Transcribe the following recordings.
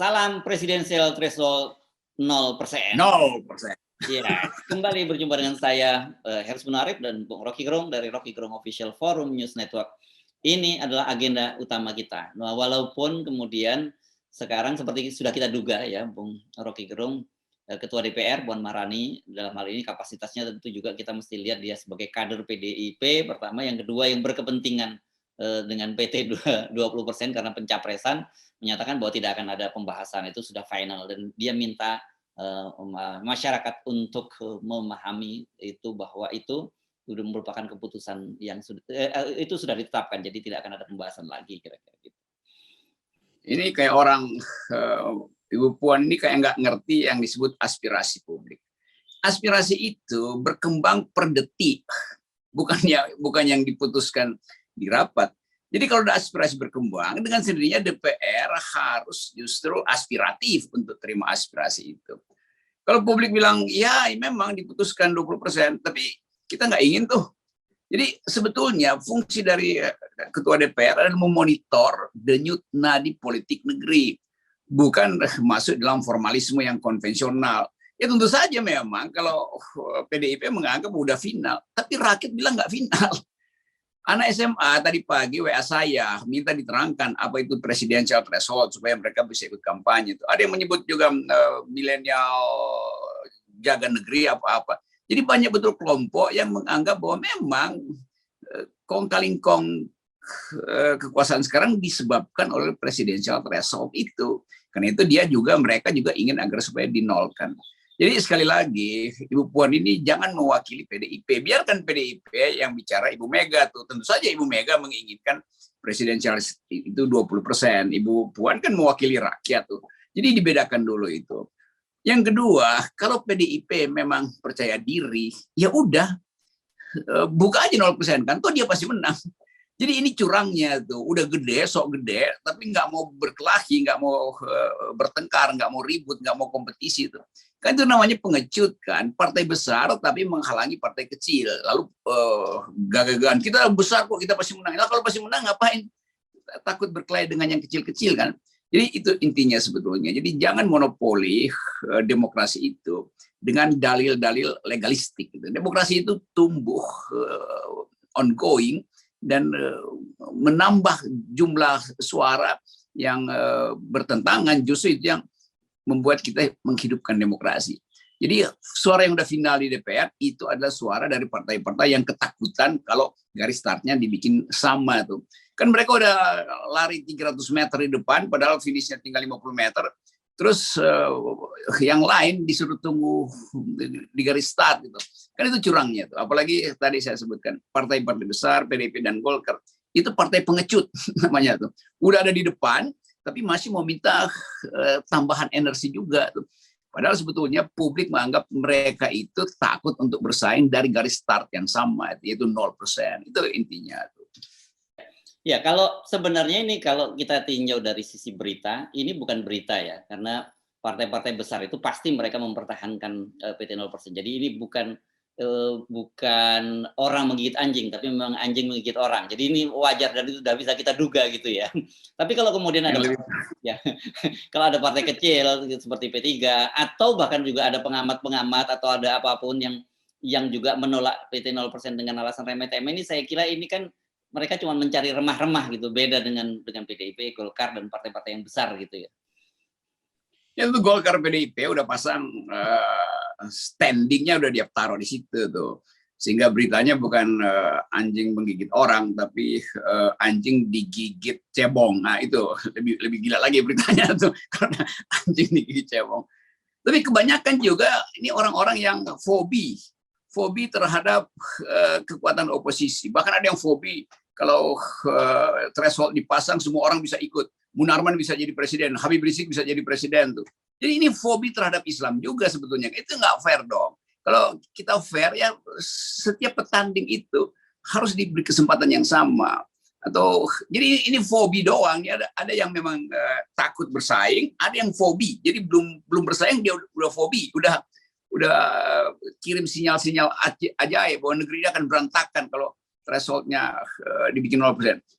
Salam presidensial threshold 0%. 0%. Ya, kembali berjumpa dengan saya Hersman Arif dan Bung Rocky Gerung dari Rocky Gerung Official Forum News Network. Ini adalah agenda utama kita. Nah, walaupun kemudian sekarang seperti sudah kita duga ya, Bung Rocky Gerung, Ketua DPR Puan Maharani, dalam hal ini kapasitasnya tentu juga kita mesti lihat dia sebagai kader PDIP pertama, yang kedua yang berkepentingan dengan PT 20% karena pencapresan, menyatakan bahwa tidak akan ada pembahasan, itu sudah final, dan dia minta masyarakat untuk memahami itu, bahwa itu sudah merupakan keputusan yang itu sudah ditetapkan, jadi tidak akan ada pembahasan lagi, kira-kira gitu. Ini kayak orang Ibu Puan ini kayak nggak ngerti yang disebut aspirasi publik. Aspirasi itu berkembang per detik, bukan yang diputuskan di rapat. Jadi kalau ada aspirasi berkembang, dengan sendirinya DPR harus justru aspiratif untuk terima aspirasi itu. Kalau publik bilang, ya memang diputuskan 20%, tapi kita nggak ingin tuh. Jadi sebetulnya fungsi dari Ketua DPR adalah memonitor denyut nadi politik negeri, bukan masuk dalam formalisme yang konvensional. Ya tentu saja memang kalau PDIP menganggap udah final, tapi rakyat bilang nggak final. Anak SMA tadi pagi WA saya minta diterangkan apa itu presidential threshold supaya mereka bisa ikut kampanye. Ada yang menyebut juga milenial jaga negeri apa-apa. Jadi banyak betul kelompok yang menganggap bahwa memang kong kaling kong kekuasaan sekarang disebabkan oleh presidential threshold itu. Karena itu mereka juga ingin agar supaya dinolkan. Jadi sekali lagi, Ibu Puan ini jangan mewakili PDIP. Biarkan PDIP yang bicara Ibu Mega tuh. Tentu saja Ibu Mega menginginkan presidensial itu 20%. Ibu Puan kan mewakili rakyat tuh. Jadi dibedakan dulu itu. Yang kedua, kalau PDIP memang percaya diri, ya udah buka aja 0% kan, toh dia pasti menang. Jadi ini curangnya tuh, udah gede, sok gede, tapi nggak mau berkelahi, nggak mau bertengkar, nggak mau ribut, nggak mau kompetisi tuh. Kan itu namanya pengecut kan, partai besar tapi menghalangi partai kecil. Lalu gagagan, kita besar kok, kita pasti menang. Nah, kalau pasti menang ngapain takut berkelahi dengan yang kecil-kecil kan? Jadi itu intinya sebetulnya. Jadi jangan monopoli demokrasi itu dengan dalil-dalil legalistik. Demokrasi itu tumbuh ongoing dan menambah jumlah suara yang bertentangan, justru itu yang membuat kita menghidupkan demokrasi. Jadi suara yang udah final di DPR itu adalah suara dari partai-partai yang ketakutan kalau garis startnya dibikin sama tuh. Kan mereka udah lari 300 meter di depan, padahal finishnya tinggal 50 meter. Terus yang lain disuruh tunggu di garis start gitu. Kan itu curangnya tuh. Apalagi tadi saya sebutkan partai-partai besar, PDIP dan Golkar, itu partai pengecut namanya tuh. Udah ada di depan, tapi masih mau minta tambahan energi juga tuh. Padahal sebetulnya publik menganggap mereka itu takut untuk bersaing dari garis start yang sama, yaitu 0%. Itu intinya tuh. Ya, kalau sebenarnya ini kalau kita tinjau dari sisi berita, ini bukan berita ya, karena partai-partai besar itu pasti mereka mempertahankan PT 0%. Jadi ini bukan orang menggigit anjing, tapi memang anjing menggigit orang. Jadi ini wajar dan itu sudah bisa kita duga gitu ya. Tapi kalau kemudian ada ya, kalau ada partai kecil seperti P3 atau bahkan juga ada pengamat-pengamat atau ada apapun yang juga menolak PT 0% dengan alasan remeh-temeh, ini saya kira ini kan mereka cuma mencari remah-remah gitu, beda dengan PDIP, Golkar dan partai-partai yang besar gitu ya. Ya itu Golkar PDIP udah pasang standingnya udah dia taruh di situ tuh, sehingga beritanya bukan anjing menggigit orang, tapi anjing digigit cebong. Nah itu lebih gila lagi beritanya tuh, karena anjing digigit cebong. Tapi kebanyakan juga ini orang-orang yang fobi terhadap kekuatan oposisi. Bahkan ada yang fobi kalau threshold dipasang semua orang bisa ikut. Munarman bisa jadi presiden, Habib Rizik bisa jadi presiden tuh. Jadi ini fobi terhadap Islam juga sebetulnya. Itu nggak fair dong. Kalau kita fair ya setiap petanding itu harus diberi kesempatan yang sama. Atau jadi ini fobi doang. Ya, ada yang memang takut bersaing, ada yang fobi. Jadi belum bersaing dia udah fobi, udah kirim sinyal-sinyal ajaib bahwa negeri ini akan berantakan kalau thresholdnya dibikin 0%.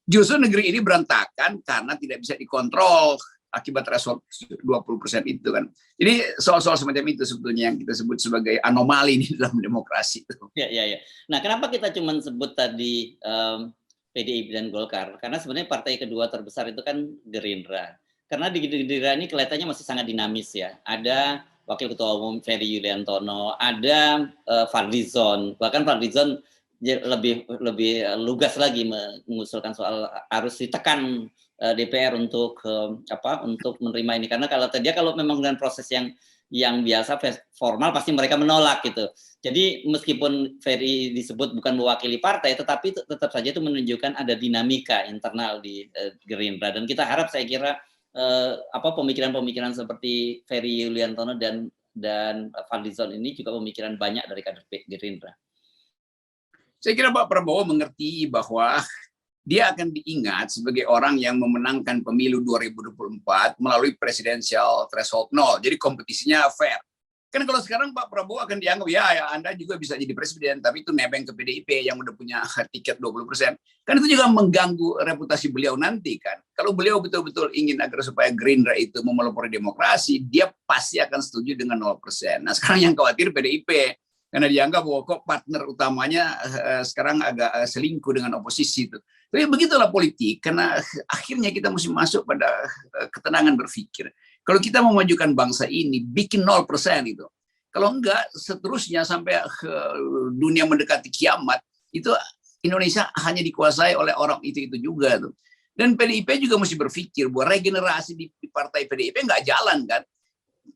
Justru negeri ini berantakan karena tidak bisa dikontrol akibat threshold 20% itu kan. Jadi soal-soal semacam itu sebetulnya yang kita sebut sebagai anomali di dalam demokrasi. Ya, ya, ya. Nah, kenapa kita cuma sebut tadi PDIP dan Golkar? Karena sebenarnya partai kedua terbesar itu kan Gerindra. Karena di Gerindra ini kelihatannya masih sangat dinamis ya. Ada Wakil Ketua Umum Ferry Yuliantono, ada Fadlizon, bahkan Fadlizon lebih lugas lagi mengusulkan soal harus ditekan DPR untuk untuk menerima ini, karena kalau memang dengan proses yang biasa formal pasti mereka menolak gitu. Jadi meskipun Ferry disebut bukan mewakili partai, tetapi tetap saja itu menunjukkan ada dinamika internal di Gerindra, dan kita harap, saya kira pemikiran-pemikiran seperti Ferry Yuliantono dan Fadlizon ini juga pemikiran banyak dari kader Gerindra. Saya kira Pak Prabowo mengerti bahwa dia akan diingat sebagai orang yang memenangkan pemilu 2024 melalui presidensial threshold 0. Jadi kompetisinya fair. Kan kalau sekarang Pak Prabowo akan dianggap, ya Anda juga bisa jadi presiden, tapi itu nebeng ke PDIP yang udah punya tiket 20%. Kan itu juga mengganggu reputasi beliau nanti kan. Kalau beliau betul-betul ingin agar supaya Gerindra itu memelopori demokrasi, dia pasti akan setuju dengan 0%. Nah sekarang yang khawatir PDIP. Karena dianggap bahwa kok partner utamanya sekarang agak selingkuh dengan oposisi itu. Tapi begitulah politik, karena akhirnya kita mesti masuk pada ketenangan berpikir. Kalau kita memajukan bangsa ini, bikin 0% itu. Kalau enggak, seterusnya sampai dunia mendekati kiamat, itu Indonesia hanya dikuasai oleh orang itu juga tuh. Dan PDIP juga mesti berpikir bahwa regenerasi di partai PDIP nggak jalan kan.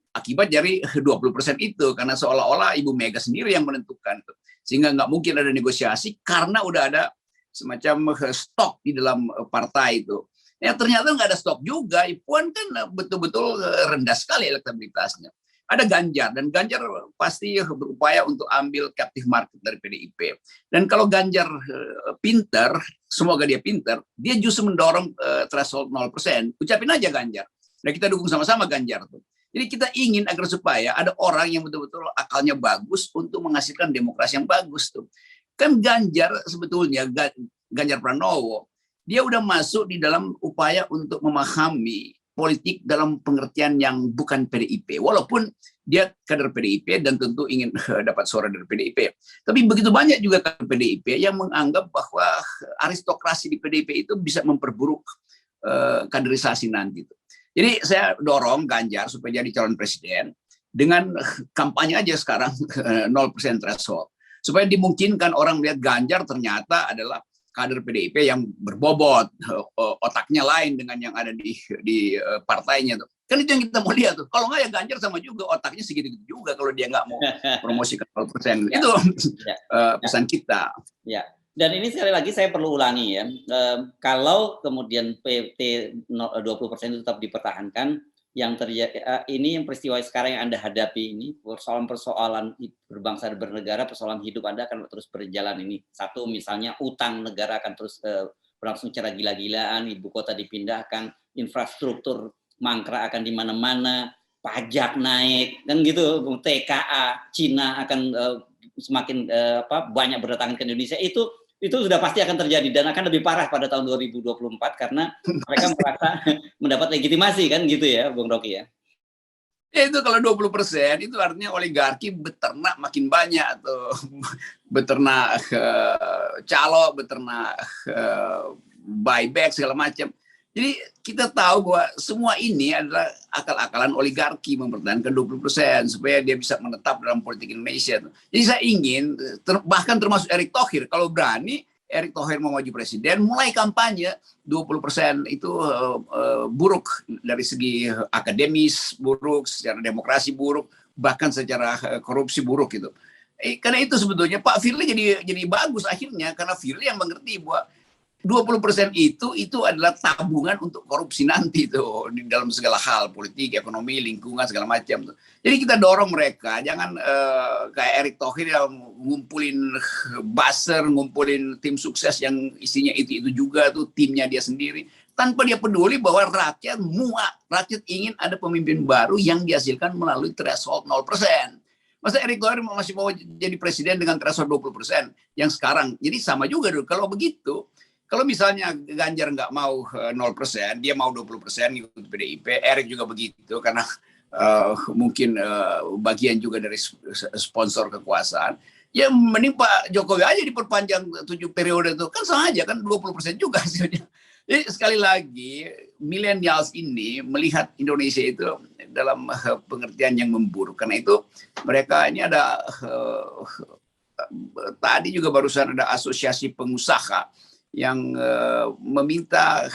Akibat dari 20% itu, karena seolah-olah Ibu Mega sendiri yang menentukan, sehingga nggak mungkin ada negosiasi karena udah ada semacam stok di dalam partai itu. Ya ternyata nggak ada stok juga. Puan kan betul-betul rendah sekali elektabilitasnya. Ada Ganjar, dan Ganjar pasti berupaya untuk ambil captive market dari PDIP. Dan kalau Ganjar pinter, semoga dia pinter, dia justru mendorong threshold 0%. Ucapin aja Ganjar. Dan kita dukung sama-sama Ganjar tuh. Jadi kita ingin agar supaya ada orang yang betul-betul akalnya bagus untuk menghasilkan demokrasi yang bagus tuh. Kan Ganjar sebetulnya, Ganjar Pranowo, dia udah masuk di dalam upaya untuk memahami politik dalam pengertian yang bukan PDIP. Walaupun dia kader PDIP dan tentu ingin dapat suara dari PDIP. Tapi begitu banyak juga kader PDIP yang menganggap bahwa aristokrasi di PDIP itu bisa memperburuk kaderisasi nanti. Jadi saya dorong Ganjar supaya jadi calon presiden dengan kampanye aja sekarang 0% threshold. Supaya dimungkinkan orang melihat Ganjar ternyata adalah kader PDIP yang berbobot, otaknya lain dengan yang ada di partainya tuh. Kan itu yang kita mau lihat tuh. Kalau nggak ya Ganjar sama juga, otaknya segitu-gitu juga kalau dia nggak mau promosikan 0%. Itu pesan kita. Ya. Dan ini sekali lagi saya perlu ulangi ya, kalau kemudian PT 20% itu tetap dipertahankan, yang terjadi ini yang peristiwa sekarang yang Anda hadapi ini, persoalan-persoalan berbangsa dan bernegara, persoalan hidup Anda akan terus berjalan ini. Satu, misalnya utang negara akan terus berlangsung secara gila-gilaan, ibu kota dipindahkan, infrastruktur mangkrak akan di mana-mana, pajak naik, dan gitu, TKA, Cina akan semakin banyak berdatangan ke Indonesia, itu sudah pasti akan terjadi dan akan lebih parah pada tahun 2024 karena mereka merasa mendapat legitimasi kan gitu ya, Bung Rocky ya. Ya itu kalau 20% itu artinya oligarki beternak makin banyak tuh. Beternak calo, beternak buyback segala macam. Jadi kita tahu bahwa semua ini adalah akal-akalan oligarki mempertahankan 20% supaya dia bisa menetap dalam politik Indonesia. Jadi saya ingin, bahkan termasuk Erick Thohir, kalau berani Erick Thohir mau maju presiden, mulai kampanye 20% itu buruk dari segi akademis, buruk secara demokrasi, buruk bahkan secara korupsi buruk gitu. Karena itu sebetulnya Pak Firly jadi bagus akhirnya, karena Firly yang mengerti bahwa 20% itu adalah tabungan untuk korupsi nanti tuh di dalam segala hal, politik, ekonomi, lingkungan segala macam tuh. Jadi kita dorong mereka jangan kayak Erick Thohir yang ngumpulin buzzer, ngumpulin tim sukses yang isinya itu juga tuh, timnya dia sendiri, tanpa dia peduli bahwa rakyat muak, rakyat ingin ada pemimpin baru yang dihasilkan melalui threshold 0%. Masa Erick Thohir masih mau jadi presiden dengan threshold 20% yang sekarang. Jadi sama juga dulu. Kalau begitu Kalau misalnya Ganjar nggak mau 0%, dia mau 20% ngikut PDIP, Erik juga begitu karena mungkin bagian juga dari sponsor kekuasaan. Ya mending Pak Jokowi aja diperpanjang 7 periode itu, kan sama aja kan 20% juga hasilnya. Jadi sekali lagi millennials ini melihat Indonesia itu dalam pengertian yang memburuk. Karena itu mereka ini ada tadi juga barusan ada asosiasi pengusaha yang meminta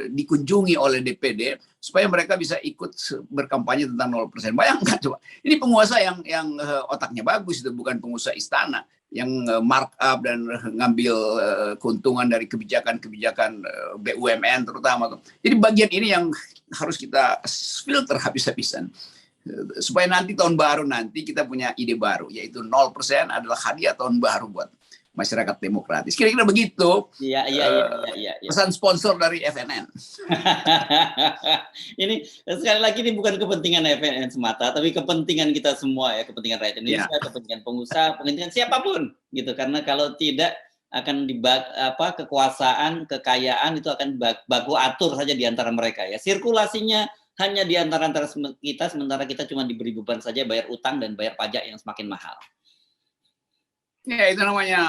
dikunjungi oleh DPD supaya mereka bisa ikut berkampanye tentang 0%. Bayangkan coba, ini penguasa yang otaknya bagus, itu bukan pengusaha istana yang markup dan ngambil keuntungan dari kebijakan-kebijakan BUMN terutama. Jadi bagian ini yang harus kita filter habis-habisan supaya nanti tahun baru nanti kita punya ide baru, yaitu 0% adalah hadiah tahun baru buat masyarakat demokratis. Kira-kira begitu. Iya. Pesan sponsor dari FNN. Ini sekali lagi ini bukan kepentingan FNN semata, tapi kepentingan kita semua ya, kepentingan rakyat Indonesia, kepentingan pengusaha, kepentingan siapapun gitu. Karena kalau tidak akan kekuasaan, kekayaan itu akan baku atur saja di antara mereka ya. Sirkulasinya hanya di antara kita, sementara kita cuma diberi beban saja bayar utang dan bayar pajak yang semakin mahal. Ya itu namanya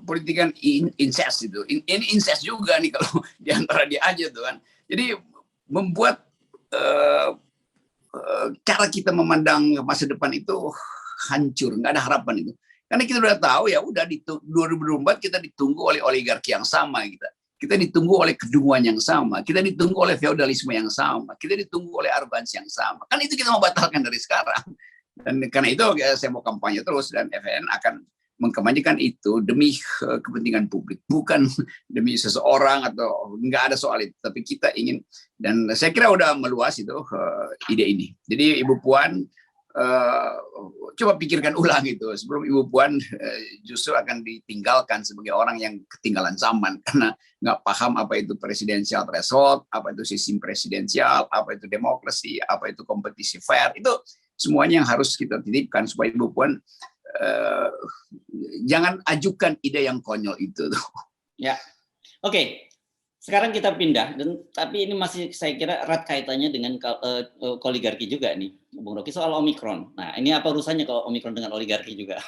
politikan incest itu. Ini incest juga nih kalau diantara dia aja tuh kan. Jadi membuat cara kita memandang masa depan itu hancur, nggak ada harapan itu. Karena kita udah tahu ya udah di 2024 kita ditunggu oleh oligarki yang sama kita. Kita ditunggu oleh kedunguan yang sama, kita ditunggu oleh feodalisme yang sama, kita ditunggu oleh arogansi yang sama. Kan itu kita mau batalkan dari sekarang. Dan karena itu saya mau kampanye terus dan FNN akan mengkampanyekan itu demi kepentingan publik, bukan demi seseorang atau nggak ada soal itu, tapi kita ingin, dan saya kira udah meluas itu ide ini. Jadi Ibu Puan coba pikirkan ulang itu sebelum Ibu Puan justru akan ditinggalkan sebagai orang yang ketinggalan zaman karena nggak paham apa itu presidensial threshold, apa itu sistem presidensial, apa itu demokrasi, apa itu kompetisi fair, itu semuanya yang harus kita titipkan supaya Ibu Puan jangan ajukan ide yang konyol itu. Ya, oke. Sekarang kita pindah, tapi ini masih saya kira erat kaitannya dengan oligarki juga nih, Bung Rocky, soal Omikron. Nah, ini apa urusannya kalau Omikron dengan oligarki juga?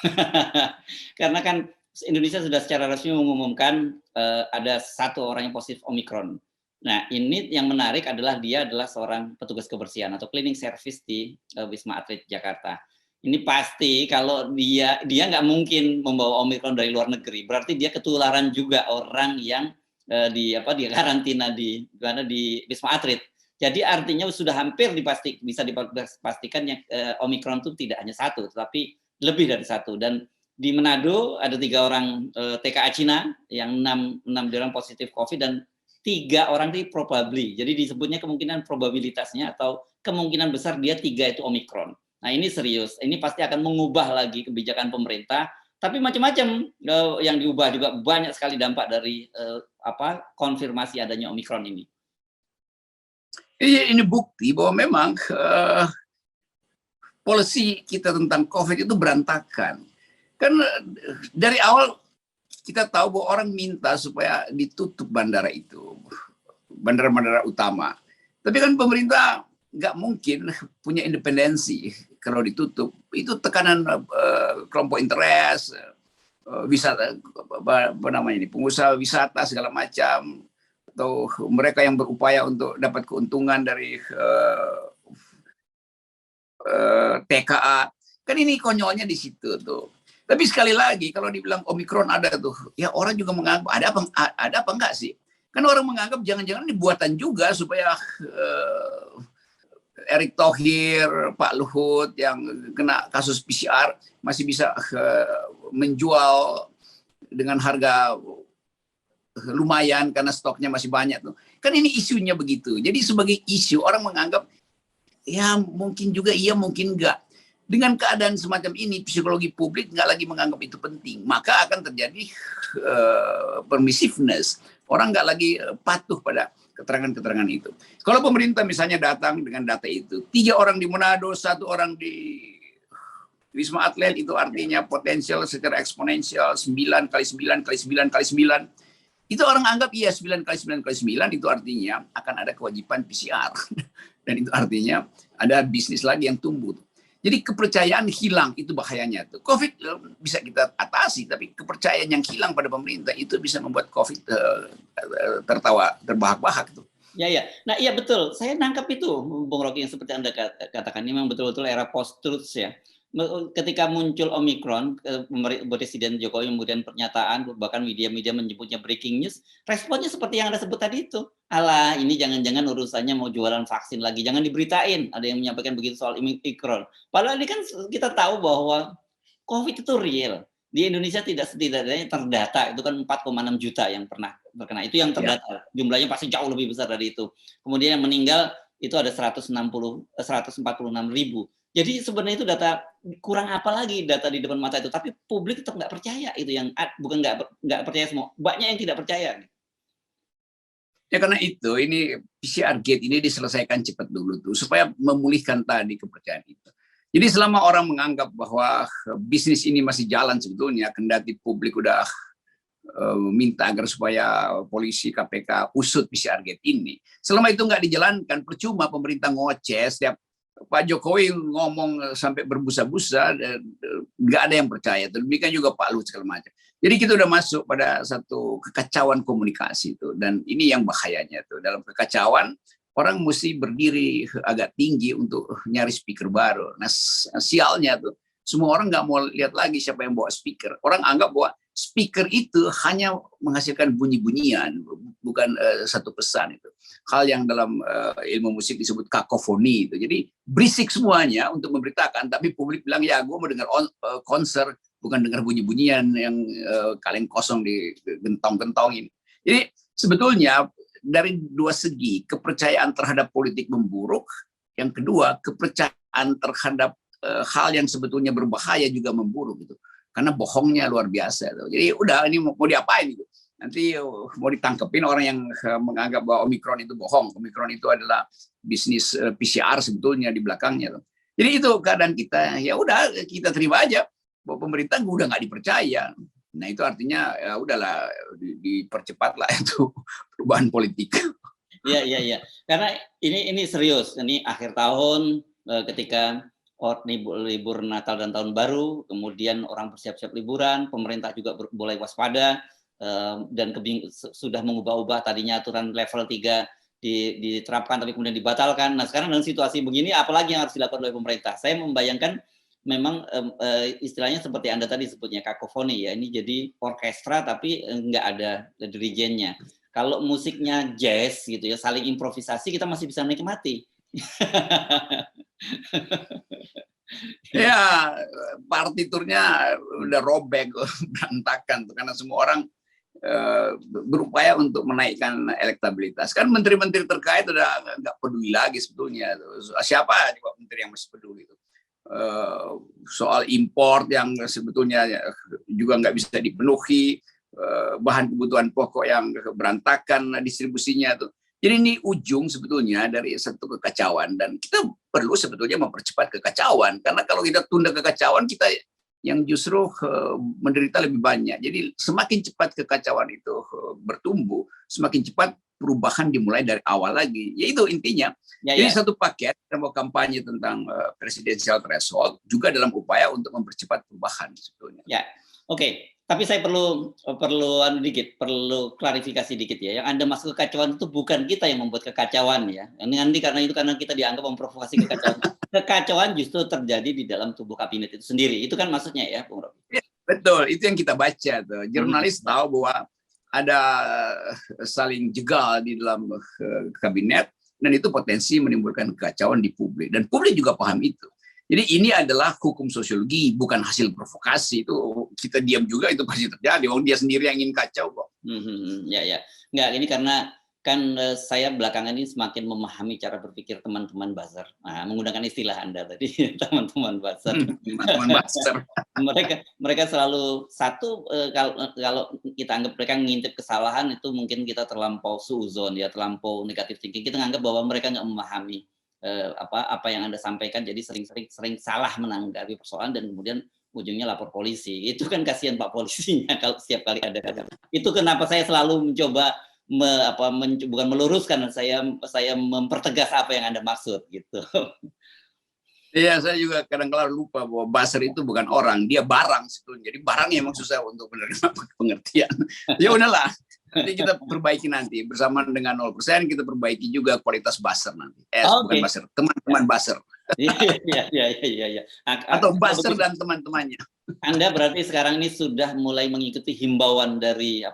Karena kan Indonesia sudah secara resmi mengumumkan ada 1 orang yang positif Omikron. Nah, ini yang menarik adalah dia adalah seorang petugas kebersihan atau cleaning service di Wisma Atlet Jakarta. Ini pasti kalau dia nggak mungkin membawa Omikron dari luar negeri, berarti dia ketularan juga orang yang di karantina di Wisma Atlet. Jadi artinya sudah hampir bisa dipastikan yang Omikron itu tidak hanya 1, tetapi lebih dari 1. Dan di Manado ada 3 orang TKA Cina yang 6 orang positif COVID dan 3 orang itu probably. Jadi disebutnya kemungkinan probabilitasnya atau kemungkinan besar dia 3 itu Omikron. Nah ini serius, ini pasti akan mengubah lagi kebijakan pemerintah, tapi macam-macam yang diubah juga, banyak sekali dampak dari konfirmasi adanya Omikron ini. Ini bukti bahwa memang polisi kita tentang COVID itu berantakan. Kan dari awal kita tahu bahwa orang minta supaya ditutup bandara itu, bandara-bandara utama. Tapi kan pemerintah nggak mungkin punya independensi kalau ditutup. Itu tekanan kelompok interest, wisata, apa namanya ini, pengusaha wisata segala macam, atau mereka yang berupaya untuk dapat keuntungan dari TKA. Kan ini konyolnya di situ tuh. Tapi sekali lagi kalau dibilang Omikron ada tuh, ya orang juga menganggap ada apa enggak sih? Kan orang menganggap jangan-jangan ini buatan juga supaya Erick Thohir, Pak Luhut yang kena kasus PCR masih bisa menjual dengan harga lumayan karena stoknya masih banyak tuh. Kan ini isunya begitu. Jadi sebagai isu orang menganggap ya mungkin juga iya mungkin enggak. Dengan keadaan semacam ini psikologi publik nggak lagi menganggap itu penting. Maka akan terjadi permissiveness. Orang nggak lagi patuh pada keterangan-keterangan itu. Kalau pemerintah misalnya datang dengan data itu, 3 orang di Manado, 1 orang di Wisma Atlet, itu artinya potensial secara eksponensial 9 kali 9 kali 9 kali 9. Itu orang anggap iya 9 kali 9 kali 9 itu artinya akan ada kewajiban PCR. Dan itu artinya ada bisnis lagi yang tumbuh. Jadi kepercayaan hilang, itu bahayanya tuh. COVID bisa kita atasi, tapi kepercayaan yang hilang pada pemerintah itu bisa membuat COVID terbahak-bahak tuh. Ya, ya. Nah, iya betul. Saya nangkap itu, Bung Rocky, yang seperti Anda katakan, ini memang betul-betul era post-truth ya. Ketika muncul Omicron, Presiden Jokowi kemudian pernyataan, bahkan media-media menyebutnya breaking news, responnya seperti yang Anda sebut tadi itu. Alah, ini jangan-jangan urusannya mau jualan vaksin lagi, jangan diberitain. Ada yang menyampaikan begitu soal Omicron. Padahal ini kan kita tahu bahwa COVID itu real. Di Indonesia setidaknya terdata, itu kan 4,6 juta yang pernah terkena. Itu yang terdata. Jumlahnya pasti jauh lebih besar dari itu. Kemudian yang meninggal itu ada 146 ribu. Jadi sebenarnya itu data, kurang apa lagi data di depan mata itu, tapi publik tetap nggak percaya. Itu yang bukan nggak percaya semua, banyak yang tidak percaya. Ya karena itu ini PCR gate ini diselesaikan cepat dulu tuh supaya memulihkan tadi kepercayaan itu. Jadi selama orang menganggap bahwa bisnis ini masih jalan sebetulnya, kendati publik udah minta agar supaya polisi KPK usut PCR gate ini, selama itu nggak dijalankan, percuma pemerintah ngoceh setiap Pak Jokowi ngomong sampai berbusa-busa, nggak ada yang percaya. Demikian juga Pak Luhut segala macam. Jadi kita udah masuk pada satu kekacauan komunikasi itu, dan ini yang bahayanya tuh. Dalam kekacauan orang mesti berdiri agak tinggi untuk nyari speaker baru. Nah sialnya tuh semua orang nggak mau lihat lagi siapa yang bawa speaker. Orang anggap bahwa speaker itu hanya menghasilkan bunyi-bunyian, bukan satu pesan itu. Hal yang dalam ilmu musik disebut kakofoni itu. Jadi berisik semuanya untuk memberitakan, tapi publik bilang ya gue mau dengar konser, bukan dengar bunyi-bunyian yang kaleng kosong di gentong-gentongin. Jadi sebetulnya dari dua segi, kepercayaan terhadap politik memburuk, yang kedua kepercayaan terhadap hal yang sebetulnya berbahaya juga memburuk gitu. Karena bohongnya luar biasa. Jadi udah ini mau diapain gitu. Nanti mau ditangkepin orang yang menganggap bahwa Omicron itu bohong. Omicron itu adalah bisnis PCR sebetulnya di belakangnya. Jadi itu keadaan kita. Ya udah kita terima aja bahwa pemerintah udah nggak dipercaya. Nah itu artinya ya udahlah dipercepatlah itu perubahan politik. Iya, iya, iya. Karena ini serius. Ini akhir tahun ketika libur Natal dan Tahun Baru, kemudian orang bersiap-siap liburan, pemerintah juga boleh waspada, dan sudah mengubah-ubah tadinya aturan level 3 diterapkan tapi kemudian dibatalkan. Nah sekarang dalam situasi begini, apalagi yang harus dilakukan oleh pemerintah? Saya membayangkan memang istilahnya seperti Anda tadi sebutnya kakofoni ya, ini jadi orkestra tapi nggak ada dirijennya. Kalau musiknya jazz gitu ya, saling improvisasi, kita masih bisa menikmati. Ya partiturnya udah robek, berantakan tuh, karena semua orang berupaya untuk menaikkan elektabilitas. Kan menteri-menteri terkait udah nggak peduli lagi sebetulnya. Siapa menteri yang masih peduli itu? Soal impor yang sebetulnya juga nggak bisa dipenuhi, bahan kebutuhan pokok yang berantakan distribusinya tuh. Jadi ini ujung sebetulnya dari satu kekacauan, dan kita perlu sebetulnya mempercepat kekacauan, karena kalau kita tunda kekacauan, kita yang justru menderita lebih banyak. Jadi semakin cepat kekacauan itu bertumbuh, semakin cepat perubahan dimulai dari awal lagi. Yaitu intinya. Ya, jadi satu paket mau kampanye tentang presidensial threshold juga dalam upaya untuk mempercepat perubahan sebetulnya. Ya, oke. Tapi saya perlu perlu klarifikasi dikit ya. Yang Anda maksud kekacauan itu bukan kita yang membuat kekacauan ya. Nanti karena kita dianggap memprovokasi kekacauan. Kekacauan justru terjadi di dalam tubuh kabinet itu sendiri. Itu kan maksudnya ya, Bung Rocky. Ya, betul, itu yang kita baca tuh. Jurnalis tahu bahwa ada saling jegal di dalam kabinet, dan itu potensi menimbulkan kekacauan di publik, dan publik juga paham itu. Jadi ini adalah hukum sosiologi, bukan hasil provokasi. Itu kita diam juga itu pasti terjadi. Wong dia sendiri yang ingin kacau kok. Ya, ya. Enggak, ini karena kan saya belakangan ini semakin memahami cara berpikir teman-teman buzzer. Nah, menggunakan istilah Anda tadi, teman-teman buzzer. Teman-teman buzzer. mereka selalu satu, kalau kita anggap mereka ngintip kesalahan, itu mungkin kita terlampau suuzon ya, terlampau negatif thinking. Kita anggap bahwa mereka nggak memahami apa yang Anda sampaikan, jadi sering salah menanggapi persoalan dan kemudian ujungnya lapor polisi. Itu kan kasihan Pak polisinya kalau setiap kali ada. Itu kenapa saya selalu mencoba bukan meluruskan, saya mempertegas apa yang Anda maksud gitu. Iya, saya juga kadang-kadang lupa bahwa buzzer itu bukan orang, dia barang sebetulnya. Jadi barangnya emang susah untuk menerima pengertian. Ya udahlah, nanti kita perbaiki nanti bersama dengan 0%, kita perbaiki juga kualitas buzzer nanti. Bukan buzzer, teman-teman buzzer. Iya. Atau buzzer dan teman-temannya. Anda berarti sekarang ini sudah mulai mengikuti himbauan dari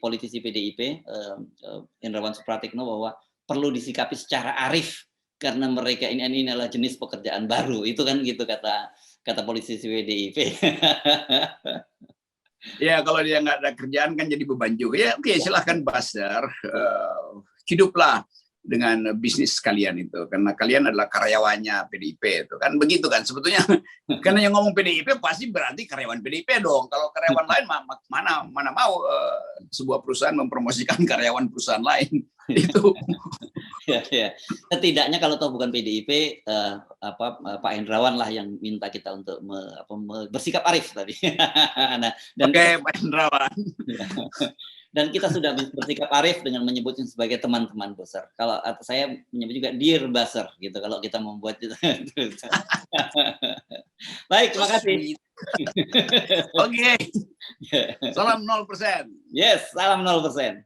politisi PDIP, Hendrawan Supratikno, bahwa perlu disikapi secara arif karena mereka ini adalah jenis pekerjaan baru. Itu kan gitu kata politisi PDIP. Ya, kalau dia nggak ada kerjaan kan jadi beban juga. Ya, oke, silahkan buzzer, hiduplah dengan bisnis kalian itu, karena kalian adalah karyawannya PDIP itu kan, begitu kan sebetulnya. Karena yang ngomong PDIP pasti berarti karyawan PDIP dong. Kalau karyawan lain mana mau sebuah perusahaan mempromosikan karyawan perusahaan lain. Itu ya. Setidaknya kalau toh bukan PDIP, Pak Hendrawan lah yang minta kita untuk bersikap arif tadi. Nah, Pak Hendrawan. Dan kita sudah bersikap arif dengan menyebutnya sebagai teman-teman buzzer. Kalau saya menyebut juga dear buzzer gitu kalau kita membuat itu. Baik, terima kasih. Oke. Salam 0%. Yes, salam 0%.